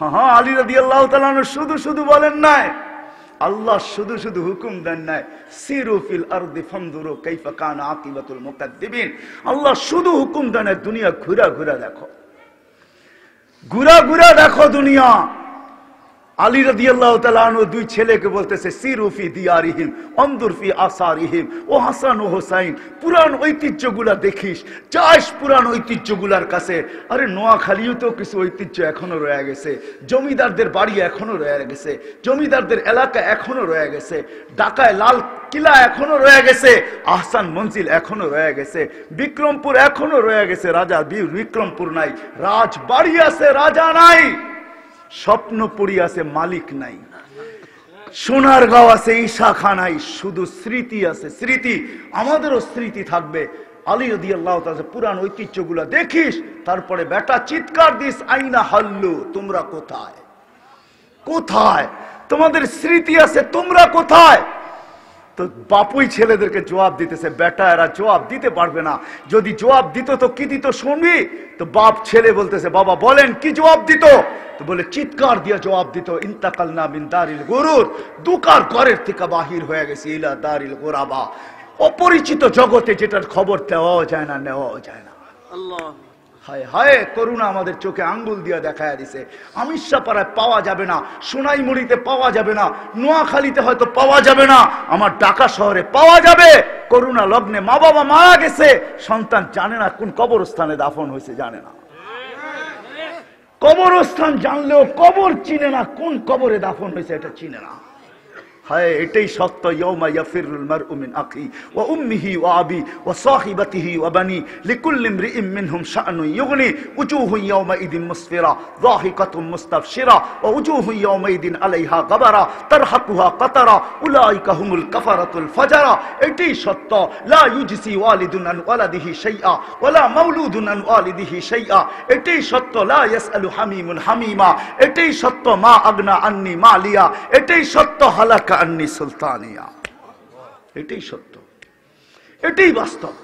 হ্যাঁ, আলী রাদিয়াল্লাহু তাআলা আনহু শুধু শুধু বলেন নাই, আল্লাহ শুধু শুধু হুকুম দেন নাই, সিরু ফিল আরদি ফানজুরু কাইফা কানা আকিবাতুল মুকাদ্দিবিন। আল্লাহ শুধু হুকুম দেন দুনিয়া ঘুরা ঘুরা দেখো, ঘুরা ঘুরা দেখো দুনিয়া। আলী রাদিয়াল্লাহু তাআলা আনহু দুই ছেলেকে বলতেছে সিরু ফি দিয়ারিহিম আনজুর ফি আসারিহিম, ও হাসান ও হোসাইন, পুরান ঐতিহ্যগুলা দেখিস, যাস পুরান ঐতিহ্যগুলার কাছে। আরে নোয়াখালীও তো কিছু ঐতিহ্য এখনো রয়ে গেছে, জমিদারদের বাড়ি এখনো রয়ে গেছে, জমিদারদের এলাকা এখনো রয়ে গেছে, ঢাকায় লাল কিলা এখনো রয়ে গেছে, আহসান মঞ্জিল এখনো রয়ে গেছে, বিক্রমপুর এখনো রয়ে গেছে। রাজা বিক্রমপুর নাই, রাজবাড়ি আছে, রাজা নাই। স্বপ্নপুরী আছে, মালিক নাই। সোনারগাঁও আছে, ঈশা খান নাই, শুধু স্মৃতি আছে, স্মৃতি। আমাদেরও স্মৃতি থাকবে। আলী রাদিয়াল্লাহু তাআলা পুরান ঐতিহ্যগুলো দেখিস, তারপরে বেটা চিৎকার দিস, আইনা হাল্লু, তোমরা কোথায়? কোথায় তোমাদের স্মৃতি আছে? তোমরা কোথায়? তো বাপুই ছেলেদেরকে জবাব দিতেছে, বেটা এরা জবাব দিতে পারবে না। যদি জবাব দিত তো কি দিত শুনবি? তো বাপ ছেলে বলতেছে, বাবা বলেন কি জবাব দিত? তো বলে চিৎকার দিয়ে জবাব দিত, ইন্তাকালনা মিন দারিল গুরুর, দুকার ঘরের থেকে বাহির হয়ে গেছে, ইলা দারিল গুরাবা, অপরিচিত জগতে যেটার খবর দেওয়াও যায় না, নেওয়াও যায় না। আল্লাহ হায় হায়, করুণা আমাদের চোখে আঙ্গুল দিয়ে দেখায় দিছে। আমিরশাপাড়ায় পাওয়া যাবে না, সোনাইমুড়িতে পাওয়া যাবে না, নোয়াখালীতে হয়তো পাওয়া যাবে না, আমার ঢাকা শহরে পাওয়া যাবে। করুণা লগ্নে মা বাবা মারা গেছে, সন্তান জানে না কোন কবরস্থানে দাফন হয়েছে, জানে না। কবরস্থান জানলেও কবর চিনে না, কোন কবরে দাফন হয়েছে এটা চিনে না। হায়, এটাই সত্য। ইয়াউমা ইয়াফিরুল মারউ মিন আখি ওয়া উম্মিহি ওয়া আবি ওয়া সাহিবাতিহি ওয়া বানি লিকুল্লি ইমরিইম মিনহুম শা'নুন ইউগনি উজুহু ইয়াউমা ইদিন মুসফিরা যাহিকাতুম মুস্তাবশিরা ওয়া উজুহু ইয়াউমা ইদিন আলাইহা গাবারা তারহাকুহা কাতারা উলাইকা হুমুল কাফারাতুল ফাজারা। এটাই সত্য। লা ইউজসি ওয়ালিদুন আন ওয়ালাদিহি শাইআ ওয়া লা মাউলুদুন আন ওয়ালিদিহি শাইআ। এটাই সত্য। লা ইয়াসআলু হামিমুন হামিমা। এটাই সত্য। মা আগনা আন্নি মালিয়া। এটাই সত্য। হালাকা আন্নি সুলতানিয়া। এটাই সত্য, এটাই বাস্তব,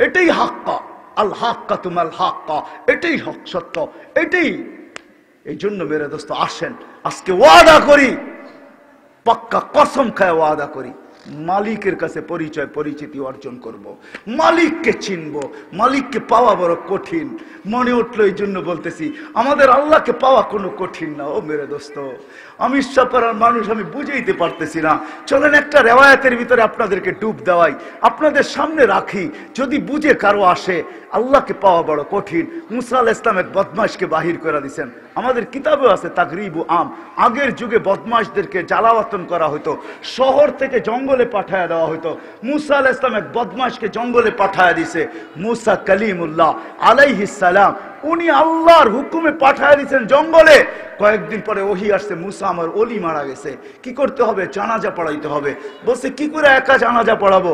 এটাই হাক্কা। আল হাক্কা তুমাল হাক্কা, এটাই হক, সত্য, এটাই। এই জন্য মেরে দোস্ত আসেন, আজকে ওয়াদা করি, পাক্কা কসম খায় ওয়াদা করি, মালিকের কাছে পরিচয় পরিচিতি অর্জন করব, মালিককে চিনব। মালিককে পাওয়া বড় কঠিন মনে উঠলো, এই জন্য বলতেছি আমাদের আল্লাহকে পাওয়া কোনো কঠিন না। ও মেরে দোস্ত, আমি সাপাড়ার মানুষ, আমি বুঝাইতে পারতেছি না। চলেন একটা রেওয়ায়াতের ভিতরে আপনাদেরকে ডুব দেওয়াই, আপনাদের সামনে রাখি, যদি বুঝে কারো আসে। আল্লাহকে পাওয়া বড় কঠিন। মুসা আলাইহিস সালাম এক বদমাশকে বাহির করে দিয়েছেন। আমাদের কিতাবেও আছে তাগরিবু আম। আগের যুগে বদমাশদেরকে জ্বালাওয়াতন করা হতো, শহর থেকে জঙ্গলে পাঠায় দেওয়া হতো। মুসা আলাইহিস সালাম এক বদমাশকে জঙ্গলে পাঠায় দিছে। মুসা কালিমুল্লাহ আলাইহিস সালাম, উনি আল্লাহর হুকুমে পাঠায় দিয়েছেন জঙ্গলে। কয়েকদিন পরে ওহী আসছে, মুসা আমার ওলি মারা গেছে, কি করতে হবে? জানাজা পড়াইতে হবে। বলছে কি করে একা জানাজা পড়াবো?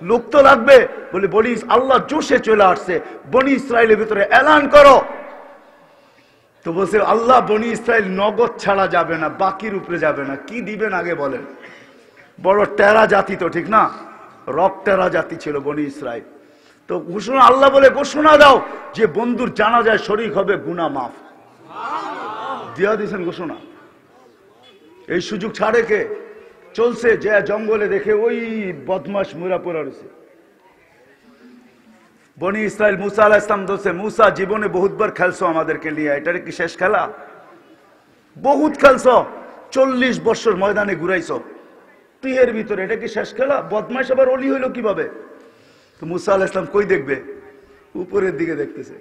লোক তো লাগবে। বলে বনি আল্লাহ জোশে চলে আসছে, বনি ইসরায়েলের ভিতরে এলান করো। তো বলছে আল্লাহ, বনি ইসরায়েল নগদ ছাড়া যাবে না, বাকির উপরে যাবে না। কি দিবেন আগে বলেন? বড় টেরা জাতি তো, ঠিক না? রক টেরা জাতি ছিল বনি ইসরায়েল। তো ঘোষণা, আল্লাহ বলে ঘোষণা দাও যে বন্ধুর জানাজায় শরীক হবে, গুনাহ মাফ। দিয়া দিয়েছেন ঘোষণা। এই সুযোগ ছাড়ে কে? চলছে যে জঙ্গলে দেখে ওই বদমাশ মুরাপুরা রয়েছে। বনি ইসরায়েল মুসা আলাইহিস সালাম দোষে, মুসা জীবনে বহুতবার খেলছো আমাদেরকে নিয়ে, এটার কি শেষ খেলা? বহুত খেলছো, 40 বছর ময়দানে ঘুরাইছো তীরের ভিতরে, এটা কি শেষ খেলা? বদমাশ আবার অলি হইলো কিভাবে? তো মুসা আলাইহিস সালাম কই দেখবে? উপরের দিকে দেখতেছে,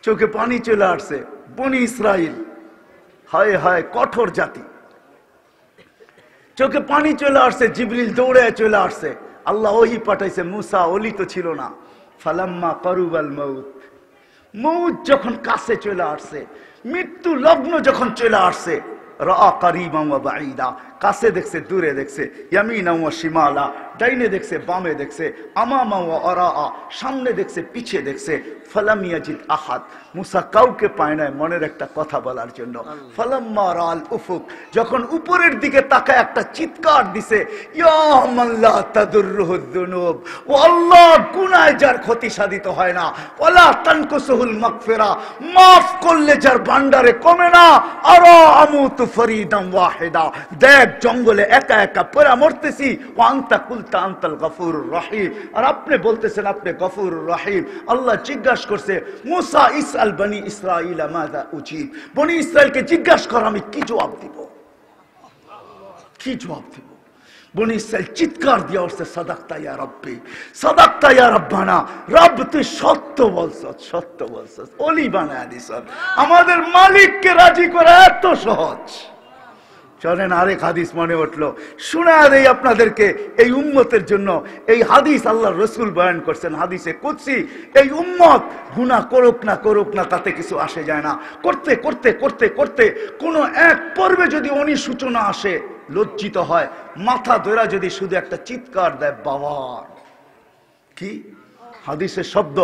চোখে পানি চলে আসছে। বনি ইসরায়েল, হায় হায় কঠোর জাতি, চোখে পানি চলে আসছে। জিবরিল দৌড়ে চলে আসছে, আল্লাহ ওহী পাঠাইছে। মুসা ওলি তো ছিল না। ফালাম্মা কারুবাল মাউত, মউত যখন কাছে চলে আসছে, মৃত্যু লগ্ন যখন চলে আসছে, রা কারিবাম ওয়া বাঈদা, কাছে দেখছে দূরে দেখছে, ইয়ামিনা ওয়া শিমালা, ডাইনে দেখছে, বামে দেখছে, আমামা ওয়া আরাআ, সামনে দেখছে, পিছে দেখছে। ফালাম ইয়াজিদ আহাদ, মুসা কাউকে পায় না মনের একটা কথা বলার জন্য। ফালাম্মা রাল উফুক, যখন উপরের দিকে তাকায় একটা চিৎকার দিছে, ইয়া মান লা তাদুররুহু যুনুব, ও আল্লাহ, গুনাহ যার ক্ষতি সাধিত হয় না, ওয়ালা তানকুসুহুল মাগফিরা, মাফ করলে যার ভান্ডারে কমে না, আরা আমুতু ফরিদাম ওয়াহিদা, দেখ জঙ্গলে একা একা পড়ে মরতেছি, ওয়া আনতা কুলতা আনতাল গফুরুর রহিম, আর আপনি বলতেছেন আপনি গফুরুর রহিম। আল্লাহ জিজ্ঞাসা করছে, মুসা ইসআল বনি ইসরাঈল মাযা উজিব, বনি ইসরাইলকে জিজ্ঞাসা কর আমি কি জবাব দিব, কি জবাব দিব। বনি ইসরাইল চিৎকার দিয়ে উঠছে, সাদাকতা ইয়া রাব্বি, সাদাকতা ইয়া রাব্বানা, রব তুই সত্য বলছস, সত্য বলছস, ওলি বানায় দিছস। আমাদের মালিককে রাজি করা এত সহজ। চলেন আরেক হাদিস মনে উঠলো, শোনায় দেই আপনাদেরকে এই উম্মতের জন্য। এই হাদিস আল্লাহর রাসূল বয়ান করছেন হাদিসে কুদসি। এই উম্মত গুনাহ করুক না তাতে কিছু আসে যায় না। করতে করতে করতে করতে কোন এক পর্বে যদি অনুশোচনা আসে, লজ্জিত হয়, মাথা ধরা যদি শুধু একটা চিৎকার দেয়, বাবার কি হাদিসের শব্দ,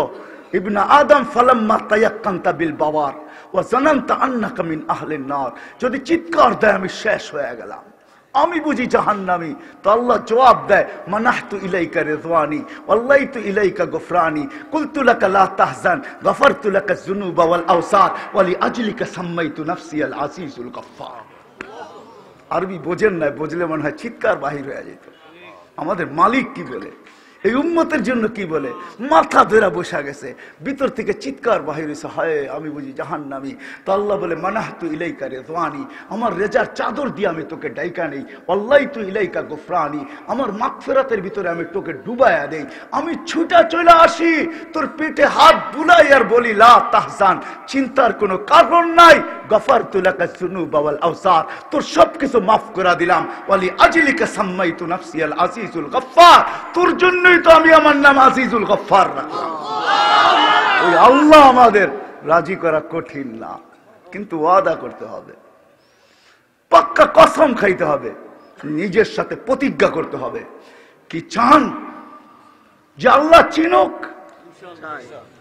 ইবনে আদম ফালাম্মা তায়াক্কানতা বিল বাওয়ার ওয়া জানানতা আন্নাকা মিন আহলিন নার, যদি চিৎকার দেয় আমি শেষ হয়ে গেলাম, আমি বুঝি জাহান্নামী, তো আল্লাহ জবাব দেয়, মানাহতু ইলাইকা রিদওয়ানি ওয়াল্লাইতু ইলাইকা গফরানি কুলতু লাকা লা তাহজান গফারতু লাকা যুনুবা ওয়াল আওসার ওয়া লিআজলিকা সাম্মাইতু নাফসি আল আজিজুল গফফার। আরবি বোঝেন না, বুঝলে মনে হয় চিৎকার বাহির হয়ে যেত। আমাদের মালিক কি বলে, এই উম্মতের জন্য কি বলে, মাথা ধরে বসা গেছে, ভিতর থেকে চিৎকার বাহির হয়েছে, হায় আমি বুঝি জাহান্নামী। তো আল্লাহ বলে, মানাহতু ইলাইকা রিদওয়ানি, আমার রেজার চাদর দিয়ে আমি তোকে ডাইকা নেই, ওয়াল্লাইতু ইলাইকা গফরানি, আমার মাগফিরাতের ভিতরে আমি তোকে ডুবায়া দেই, আমি ছুটা চলে আসি তোর পেটে হাত বুলাই আর বলি, লা তাহজান, চিন্তার কোনো কারণ নাই, গফারতু লাকা যুনুবা ওয়াল আওসার, তোর সবকিছু মাফ করে দিলাম, ওয়া লিআজলিকা সাম্মাইতু নাফসি আল আজিজুল গফফার, তোর জন্য তো আমি আমার নাম আজিজুল গফফার রাখলাম। ওই আল্লাহ আমাদের রাজি করা কঠিন না, কিন্তু ওয়াদা করতে হবে, পাক্কা কসম খাইতে হবে, নিজের সাথে প্রতিজ্ঞা করতে হবে। কি চান? যে আল্লাহ চিনুক,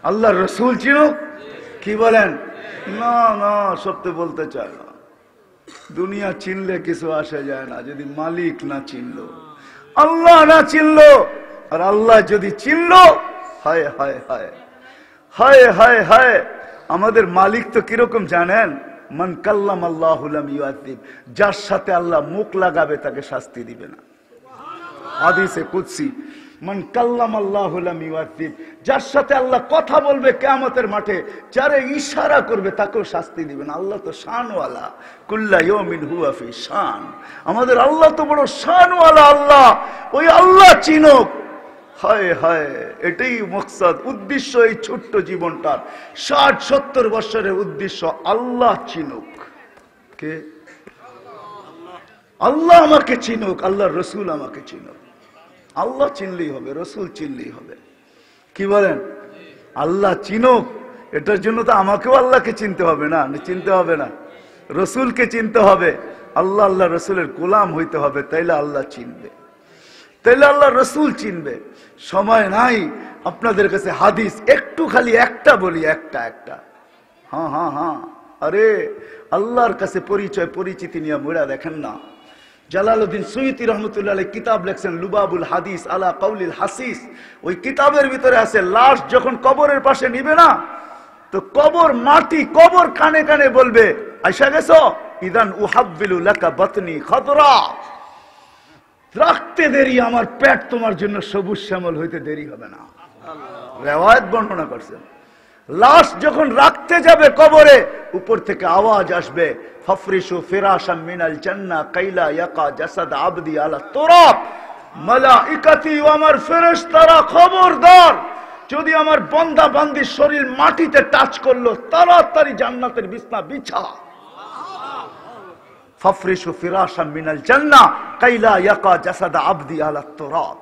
আল্লাহর রাসূল চিনুক। কি বলেন? না না, সত্য বলতে চায় না। দুনিয়া চিনলে কিছু আসে যায় না, যদি মালিক না চিনলো, আল্লাহ না চিনলো, আর আল্লাহ যদি চিনলো, হায় হায় হায় হায় হায় হায়। আমাদের মালিক তো কিরকম জানেন? মান কাল্লাম আল্লাহু লাম ইউআযিব, যার সাথে আল্লাহ মুখ লাগাবে তাকে শাস্তি দিবে না। হাদিসে কুদসি, মান কাল্লাম আল্লাহু লাম ইউআযিব, যার সাথে আল্লাহ কথা বলবে কিয়ামতের মাঠে, যারে ইশারা করবে তাকেও শাস্তি দিবেন। আল্লাহ তো শানওয়ালা, কুল্লা ইয়াউমিন হুয়া ফি শান। আমাদের আল্লাহ তো বড় শানওয়ালা আল্লাহ। ওই আল্লাহ চিনুক, হায় হায়, এটাই মকসদ, উদ্দেশ্য এই ছোট্ট জীবনটার। 60-70 বছরের উদ্দেশ্য আল্লাহ চিনুক। কে? আল্লাহ আমাকে চিনুক, আল্লাহর রাসূল আমাকে চিনুক। আল্লাহ চিনলেই হবে, রাসূল চিনলেই হবে। কি বলেন? আল্লাহ চিনুক, এটার জন্য তো আমাকেও আল্লাহকে চিনতে হবে না, চিনতে হবে না, রাসূলকে চিনতে হবে, আল্লাহ আল্লাহ রাসূলের গোলাম হইতে হবে, তাইলে আল্লাহ চিনবে, তাইলে আল্লাহ রাসূল চিনবে। সময় নাই আপনাদের কাছে হাদিস, একটু খালি একটা বলি, একটা একটা। হ্যাঁ হ্যাঁ হ্যাঁ, আরে আল্লাহর কাছে পরিচয় পরিচিতি নিয়ে মুড়া দেখেন না। জালালউদ্দিন সুয়ুতী রহমতুল্লাহ আলাইহি কিতাব লেখছেন লুবাবুল হাদিস আলা কাউলিল হাসিস। ওই কিতাবের ভিতরে আছে, লাশ যখন কবরের পাশে নিবে না, তো কবর মাটি, কবর কানে কানে বলবে, আইসা গেছো, ইদান উহাব্বিলু লাকা বাতনি খাদরা, রাখতে দেরি, আমার পেট তোমার জন্য সবুজ শ্যামল হইতে দেরি হবে না। রিওয়ায়াত বর্ণনা করছেন, লাশ যখন রাখতে যাবে কবরে, উপর থেকে আওয়াজ আসবে, ফাফরিশু ফিরাশাম মিনাল জান্নাহ কাইলা ইয়াকা জাসাদ আবদি আলা তুরাব, মালাইকাতি ও আমার ফেরেশতারা খবরদার, যদি আমার বান্দা বান্দির শরীর মাটিতে টাচ করলো, তাড়াতাড়ি জান্নাতের বিছনা বিছা। ফাফরিশু ফিরাশাম মিনাল জান্নাহ কাইলা ইয়াকা জাসাদ আবদি আলা তুরাব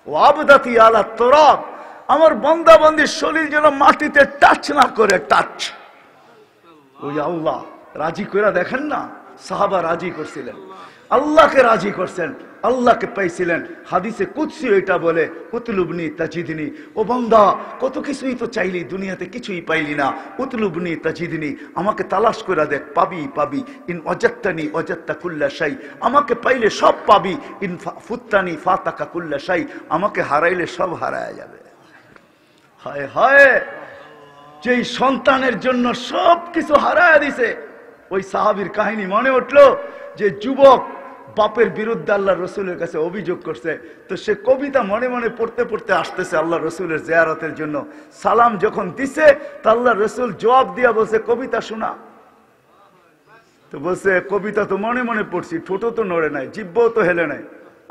ওয়া আবদাতি আলা তুরাব, আমার বান্দা বান্দির শরীর যেন মাটিতে টাচ না করে, টাচ। ওই আল্লাহ রাজি করে দেখেন না, সাহাবা রাজি করছিলেন। আল্লাহকে রাজি করছেন, আল্লাহকে পাইছিলেন। হাদিসে কুদসি এটা বলে, উতলুবনি তাজিদনি, ও বান্দা কত কিছুই তো চাইলি, দুনিয়াতে কিছুই পাইলি না। উতলুবনি তাজিদনি, আমাকে তালাশ করে দেখ, পাবি পাবি। ইন ওয়াজাদতানি ওয়াজাদতা কুল্লা শাই, আমাকে পাইলে সব পাবি। ইন ফুত্তানি ফাতাকা কুল্লা শাই, আমাকে হারাইলে সব হারায়া যাবে। হায় হায়, যেই সন্তানের জন্য সব কিছু হারায়া দিছে। ওই সাহাবীর কাহিনী মনে উঠলো, যে যুবক বাপের বিরুদ্ধে আল্লাহ রসুলের কাছে অভিযোগ করছে। তো সে কবিতা মনে মনে পড়তে পড়তে আসতেছে আল্লাহ রসুলের জিয়ারতের জন্য। সালাম যখন দিছে, তা আল্লাহ রসুল জবাব দিয়া বলছে, কবিতা শোনা। তো বলছে, কবিতা তো মনে মনে পড়ছি, ঠোঁটো তো নড়ে নাই, জিব্বও তো হেলে নাই।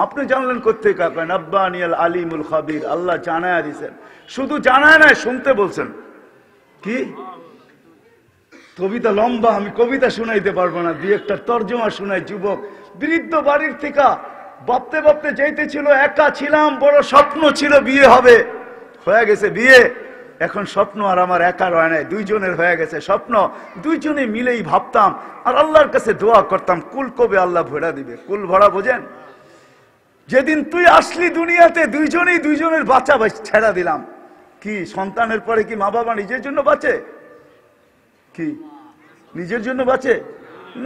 আপনি জানলেন কোথেকে? কাকেন আব্বানিয়াল আলিমুল খাবির, আল্লাহ জানায়া দিছেন। শুধু জানায় নাই, শুনতে বলছেন। কি কবিতা লম্বা, আমি কবিতা শুনাইতে পারবো না, দুই একটা তর্জমা শুনাই। যুবক বৃদ্ধ বাড়ির থেকে ভাবতে ভাবতে যাইতেছিল, একা ছিলাম, বড় স্বপ্ন ছিল বিয়ে হবে, হয়ে গেছে বিয়ে। এখন স্বপ্ন আর আমার একার হয় নাই, দুইজনের হয়ে গেছে স্বপ্ন। দুইজনে মিলেই ভাবতাম আর আল্লাহর কাছে দোয়া করতাম, কুল কবে আল্লাহ ভরা দিবে। কুল ভরা বোঝেন? যেদিন তুই আসলি দুনিয়াতে, দুইজনেই দুইজনের বাচ্চা ছেড়া দিলাম। কি সন্তানের পরে কি মা বাবা নিজের জন্য বাঁচে? কি নিজের জন্য বাঁচে?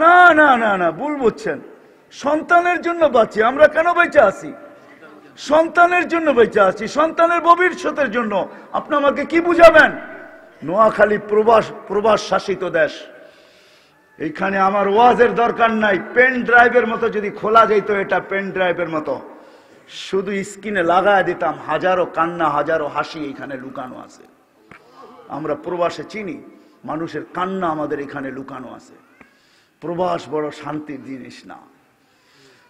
না না না না, ভুল বুঝছেন। সন্তানের জন্য বাঁচি। আমরা কেন বেঁচে আছি? সন্তানের জন্য বেঁচে আছি, সন্তানের ভবিষ্যতের জন্য। আপনি আমাকে কি বুঝাবেন? নোয়াখালী প্রবাস শাসিত দেশ, এইখানে আমার ওয়াজের দরকার নাই। পেন ড্রাইভের মতো যদি খোলা যেত, এটা পেন ড্রাইভের মতো শুধু স্ক্রিনে লাগায় দিতাম, হাজারো কান্না, হাজারো হাসি এখানে লুকানো আছে। আমরা প্রবাসে চিনি, মানুষের কান্না আমাদের এখানে লুকানো আছে। প্রবাস বড় শান্তির জিনিস না,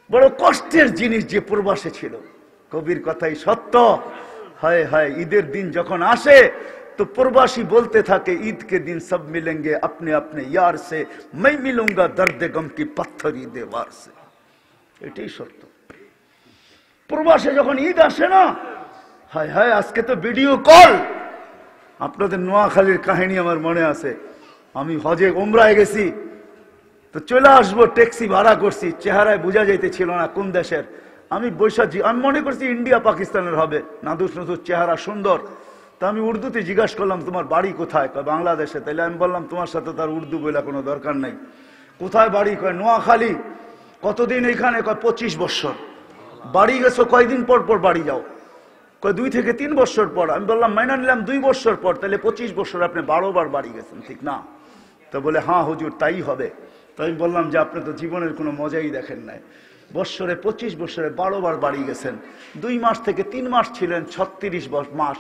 বড় কষ্টের জিনিস যে প্রবাসে ছিল। কবির কথাই সত্য। হায় হায়, ঈদের দিন যখন আসে তো প্রবাসী বলতে থাকে, ঈদ के दिन सब मिलेंगे अपने अपने यार से, मैं मिलूंगा दर्द गम की पत्थरी दीवार से। এটাই সত্য। প্রবাসে যখন ঈদ আসে না, হায় হায়, আজকে তো ভিডিও কল। আপনাদের নোয়াখালীর কাহিনী আমার মনে আছে। আমি হজে ওমরায় গেছি, তো চলে আসবো, ট্যাক্সি ভাড়া করছি, চেহারায় বোঝা যাইতেছিল না কোন দেশের। আমি বৈশাখী, আমি মনে করছি ইন্ডিয়া পাকিস্তানের হবে, নাদুস নদুস চেহারা সুন্দর। তা আমি উর্দুতে জিজ্ঞাসা করলাম, তোমার বাড়ি কোথায়? কয় বাংলাদেশে। তাইলে আমি বললাম, তোমার সাথে তার উর্দু বলে কোনো দরকার নাই। কোথায় বাড়ি? কয় নোয়াখালী। কতদিন এখানে? কয় 25 বছর। বাড়ি গেছো কয়দিন পর পর বাড়ি যাও? কয় 2 থেকে 3 বছর পর। আমি বললাম, মাইনা নিলাম 2 বছর পর, তাহলে 25 বছর, আপনি 12 বার বাড়ি গেছেন, ঠিক না? তো বলে, হ্যাঁ হুজুর তাই হবে। তো আমি বললাম যে, আপনি তো জীবনের কোনো মজাই দেখেন নাই। বৎসরে 25 বছরে 12 বার বাড়ি গেছেন। 2 মাস থেকে 3 মাস ছিলেন, 36 মাস।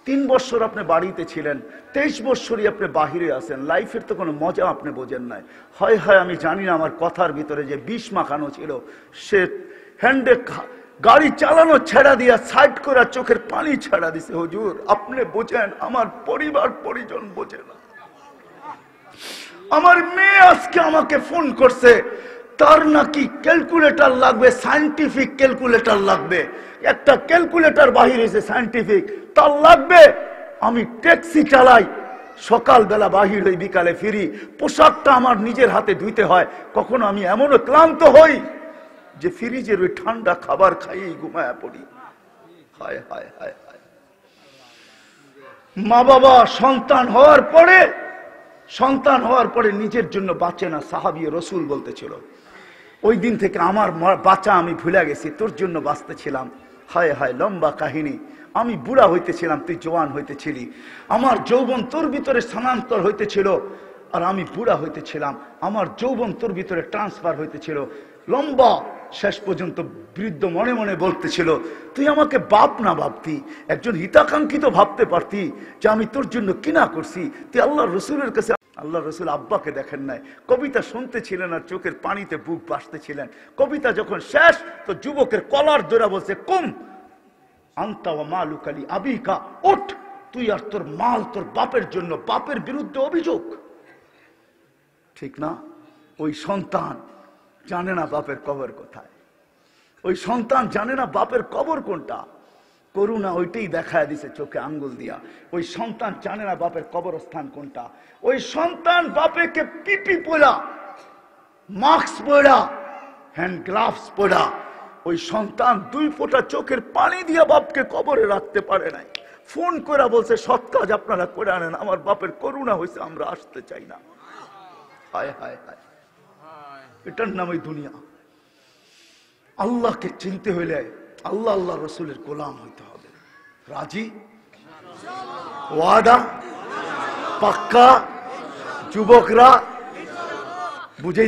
3 বছর আপনি বাড়িতে ছিলেন, 23 বছরই আপনি বাহিরে আছেন। লাইফের তো কোনো মজা আপনি বোঝেন নাই। হয় হয় আমি জানি না, আমার কথার ভিতরে যে বিষ মাখানো ছিল। সে হ্যান্ডে গাড়ি চালানো ছেড়া দিয়া সাইড করে চোখের পানি ছেড়া দিছে। হুজুর আপনি বোঝেন, আমার পরিবার পরিজন বোঝে না। আমার মেয়ে আজকে আমাকে ফোন করছে, তার নাকি ক্যালকুলেটর লাগবে, সায়েন্টিফিক ক্যালকুলেটর লাগবে। একটা ক্যালকুলেটর বাহির হয়েছে সায়েন্টিফিক, তার লাগবে। আমি ট্যাক্সি চালাই, সকালবেলা বাহির হই, বিকালে ফিরি। পোশাকটা আমার নিজের হাতে ধুইতে হয়। কখনো আমি এমনও ক্লান্ত হই যে ফ্রিজের ওই ঠান্ডা খাবার খাইয়েই ঘুমায়া পড়ি। হায় হায় হায় হায়। মা বাবা সন্তান হওয়ার পরে নিজের জন্য বাঁচে না। সাহাবী রসুল বলতেছিল, ওই দিন থেকে আমার বাঁচা আমি ভুলে গেছি, তোর জন্য বাঁচতেছিলাম। হায় হায়, লম্বা কাহিনী। আমি বুড়া হইতেছিলাম, তুই জওয়ান হইতেছিলি। আমার যৌবন তোর ভিতরে স্থানান্তর হইতেছিল, আর আমি বুড়া হইতেছিলাম। আমার যৌবন তোর ভিতরে ট্রান্সফার হইতেছিল। লম্বা, শেষ পর্যন্ত বৃদ্ধ মনে মনে বলতেছিল, তুই আমাকে বাপ না ভাবতি, একজন হিতাকাঙ্ক্ষিত ভাবতে পারতি যে আমি তোর জন্য কিনা করছি। তুই আল্লাহ রসুলের কাছে, আল্লাহ রসুল আব্বাকে দেখেন নাই, কবিতা শুনতেছিলেন আর চোখের পানিতে বুক ভাসতেছিলেন। কবিতা যখন শেষ, তো যুবকের কলার ধরে বলছে, কুম আনতা ওয়া মালুকা লি আবিকা, উঠ, তুই আর তোর মাল তোর বাপের জন্য। বাপের বিরুদ্ধে অভিযোগ, ঠিক না? ওই সন্তান জানে না বাপের কবর কোথায়, ওই সন্তান জানে না বাপের কবর কোনটা। করুণা ওইটাই দেখায় দিছে চোখে আঙ্গুল দিয়া। ওই সন্তান জানে না বাপের কবরস্থান কোনটা। ওই সন্তান বাপেকে পিপি পড়া, মাস্ক পড়া, হ্যান্ড গ্লাভস পরা ওই সন্তান 2 ফোঁটা চোখের পানি দিয়ে বাপকে কবরে রাখতে পারে নাই। ফোন করে বলছে সৎ কাজ আপনারা করে আনেন, আমার বাপের করুণা হয়েছে, আমরা আসতে চাই না। হায় হায় হায়, এটার নামই দুনিয়া। আল্লাহকে চিনতে হইলে আল্লাহ আল্লাহ রসুলের গোলাম হইতে হবে। রাজি? ওয়াদা পাক্কা? যুবকরা বুঝে